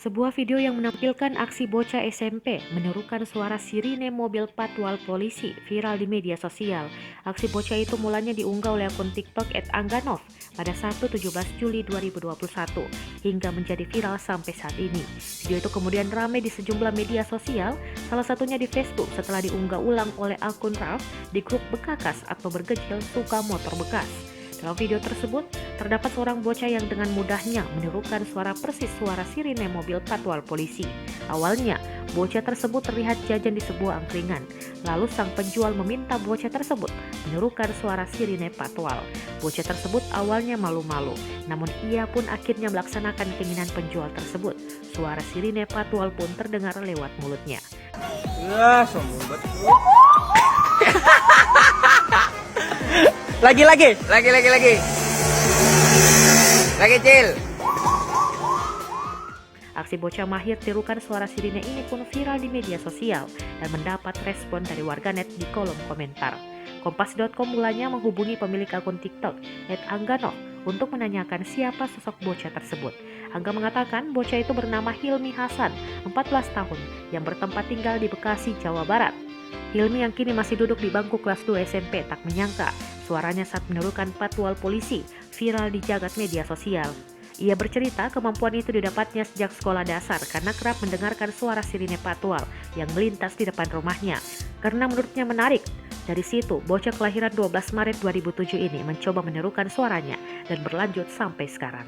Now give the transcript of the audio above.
Sebuah video yang menampilkan aksi bocah SMP menirukan suara sirine mobil patwal polisi viral di media sosial. Aksi bocah itu mulanya diunggah oleh akun TikTok @angganov pada Sabtu 17 Juli 2021 hingga menjadi viral sampai saat ini. Video itu kemudian ramai di sejumlah media sosial, salah satunya di Facebook setelah diunggah ulang oleh akun Ralph di grup Bekakas atau bergejil suka motor bekas. Dalam video tersebut, terdapat seorang bocah yang dengan mudahnya menirukan persis suara sirine mobil patwal polisi. Awalnya, bocah tersebut terlihat jajan di sebuah angkringan. Lalu sang penjual meminta bocah tersebut menirukan suara sirine patwal. Bocah tersebut awalnya malu-malu, namun ia pun akhirnya melaksanakan keinginan penjual tersebut. Suara sirine patwal pun terdengar lewat mulutnya. Sombong banget. Lagi. Lagi, Cil. Aksi bocah mahir tirukan suara sirine ini pun viral di media sosial dan mendapat respon dari warganet di kolom komentar. Kompas.com mulanya menghubungi pemilik akun TikTok @angganov untuk menanyakan siapa sosok bocah tersebut. Angga mengatakan bocah itu bernama Hilmi Hasan, 14 tahun, yang bertempat tinggal di Bekasi, Jawa Barat. Hilmi yang kini masih duduk di bangku kelas 2 SMP tak menyangka suaranya saat menirukan patwal polisi viral di jagat media sosial. Ia bercerita kemampuan itu didapatnya sejak sekolah dasar karena kerap mendengarkan suara sirine patwal yang melintas di depan rumahnya. Karena menurutnya menarik, dari situ bocah kelahiran 12 Maret 2007 ini mencoba menirukan suaranya dan berlanjut sampai sekarang.